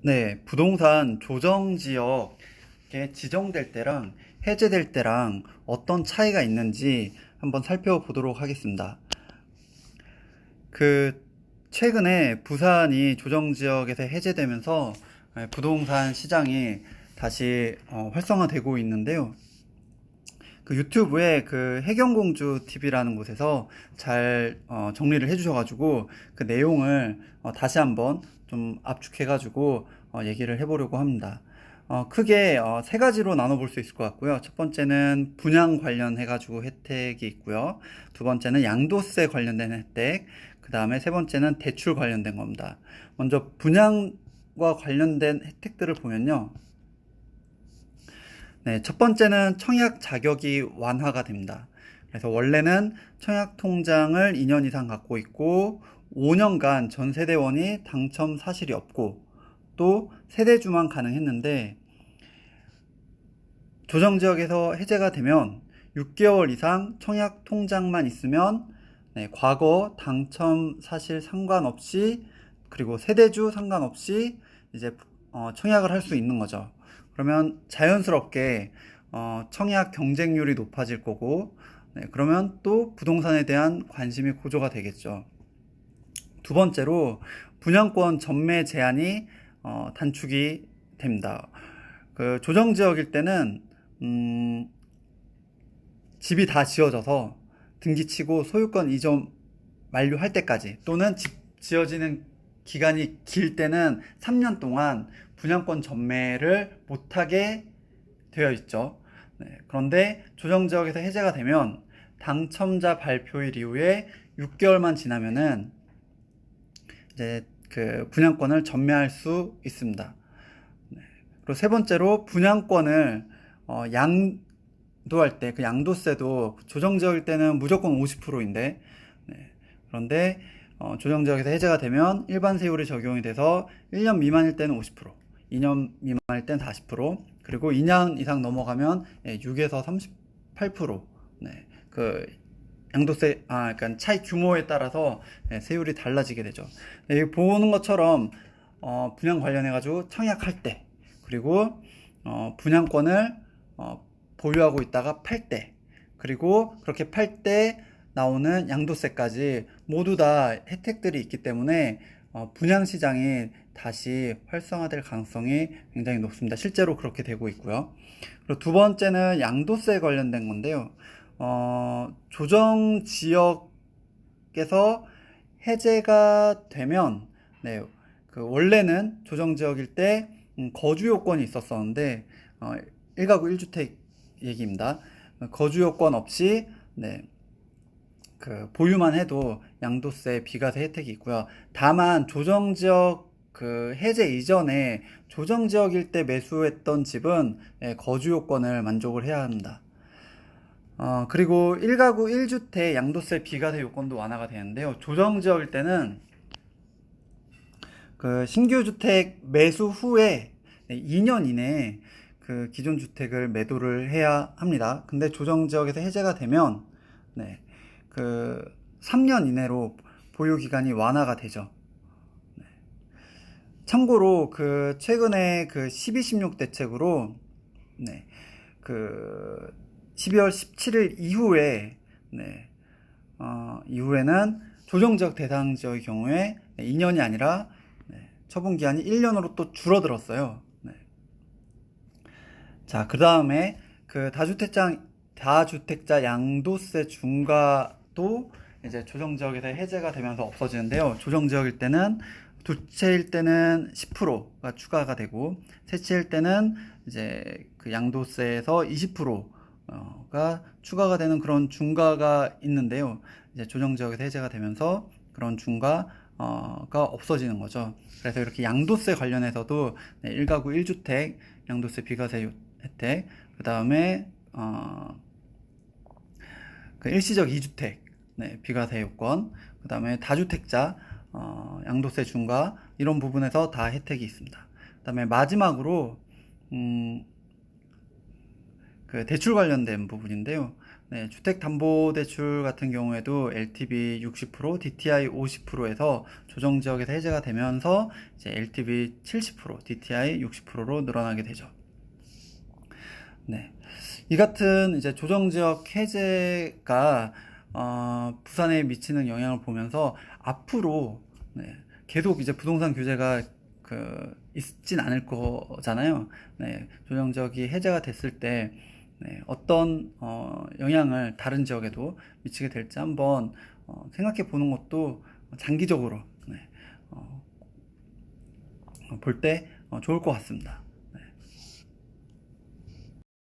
네, 부동산 조정 지역에 지정될 때랑 해제될 때랑 어떤 차이가 있는지 한번 살펴보도록 하겠습니다. 최근에 부산이 조정 지역에서 해제되면서 부동산 시장이 다시 활성화되고 있는데요. 유튜브에 해경공주 TV라는 곳에서 잘 정리를 해주셔가지고 그 내용을 다시 한번 좀 압축해가지고 얘기를 해보려고 합니다. 크게 세 가지로 나눠볼 수 있을 것 같고요. 첫 번째는 분양 관련해가지고 혜택이 있고요. 두 번째는 양도세 관련된 혜택, 그 다음에 세 번째는 대출 관련된 겁니다. 먼저 분양과 관련된 혜택들을 보면요. 네, 첫 번째는 청약 자격이 완화가 됩니다. 그래서 원래는 청약 통장을 2년 이상 갖고 있고 5년간 전 세대원이 당첨 사실이 없고 또 세대주만 가능했는데 조정지역에서 해제가 되면 6개월 이상 청약 통장만 있으면 과거 당첨 사실 상관없이 그리고 세대주 상관없이 이제 청약을 할 수 있는 거죠. 그러면 자연스럽게 청약 경쟁률이 높아질 거고 그러면 또 부동산에 대한 관심이 고조가 되겠죠. 두 번째로 분양권 전매 제한이 단축이 됩니다. 조정지역일 때는 집이 다 지어져서 등기치고 소유권 이전 만료할 때까지 또는 집 지어지는 기간이 길 때는 3년 동안 분양권 전매를 못하게 되어 있죠. 그런데 조정지역에서 해제가 되면 당첨자 발표일 이후에 6개월만 지나면은 이제 분양권을 전매할 수 있습니다. 그리고 세 번째로 분양권을 양도할 때 양도세도 조정지역일 때는 무조건 50%인데 그런데 조정지역에서 해제가 되면 일반 세율이 적용이 돼서 1년 미만일 때는 50%, 2년 미만일 때는 40%, 그리고 2년 이상 넘어가면 6에서 38%. 네, 양도세, 그러니까 차이 규모에 따라서 세율이 달라지게 되죠. 네, 보는 것처럼 분양 관련해가지고 청약할 때, 그리고 분양권을 보유하고 있다가 팔 때, 그리고 그렇게 팔 때 나오는 양도세까지 모두 다 혜택들이 있기 때문에 분양 시장이 다시 활성화될 가능성이 굉장히 높습니다. 실제로 그렇게 되고 있고요. 그리고 두 번째는 양도세 관련된 건데요. 조정 지역에서 해제가 되면 원래는 조정 지역일 때 거주 요건이 있었었는데 1가구 1주택 얘기입니다. 거주 요건 없이 보유만 해도 양도세, 비과세 혜택이 있고요. 다만 조정지역 해제 이전에 조정지역일 때 매수했던 집은 거주 요건을 만족을 해야 합니다. 그리고 1가구 1주택 양도세, 비과세 요건도 완화가 되는데요. 조정지역일 때는 신규 주택 매수 후에 2년 이내에 기존 주택을 매도를 해야 합니다. 근데 조정지역에서 해제가 되면 3년 이내로 보유 기간이 완화가 되죠. 참고로 최근에 1216 대책으로 12월 17일 이후에 이후에는 조정지역 대상 지역의 경우에 2년이 아니라 처분 기한이 1년으로 또 줄어들었어요. 자, 그 다음에 다주택자 양도세 중과도 이제 조정지역에서 해제가 되면서 없어지는데요. 조정지역일 때는 두 채일 때는 10%가 추가가 되고 세 채일 때는 이제 양도세에서 20%가 추가가 되는 그런 중과가 있는데요. 이제 조정지역에서 해제가 되면서 그런 중과가 없어지는 거죠. 그래서 이렇게 양도세 관련해서도 1가구 1주택 양도세 비과세 혜택, 그 다음에 일시적 2주택 비과세 요건, 그 다음에 다주택자 양도세 중과 이런 부분에서 다 혜택이 있습니다. 그 다음에 마지막으로 대출 관련된 부분인데요. 네, 주택담보대출 같은 경우에도 LTV 60%, DTI 50%에서 조정지역에서 해제가 되면서 이제 LTV 70%, DTI 60%로 늘어나게 되죠. 네, 이 같은 이제 조정지역 해제가 부산에 미치는 영향을 보면서 앞으로 네, 계속 이제 부동산 규제가 있진 않을 거잖아요. 네, 조정지역이 해제가 됐을 때 네, 어떤 영향을 다른 지역에도 미치게 될지 한번 생각해 보는 것도 장기적으로 네, 볼 때 좋을 것 같습니다.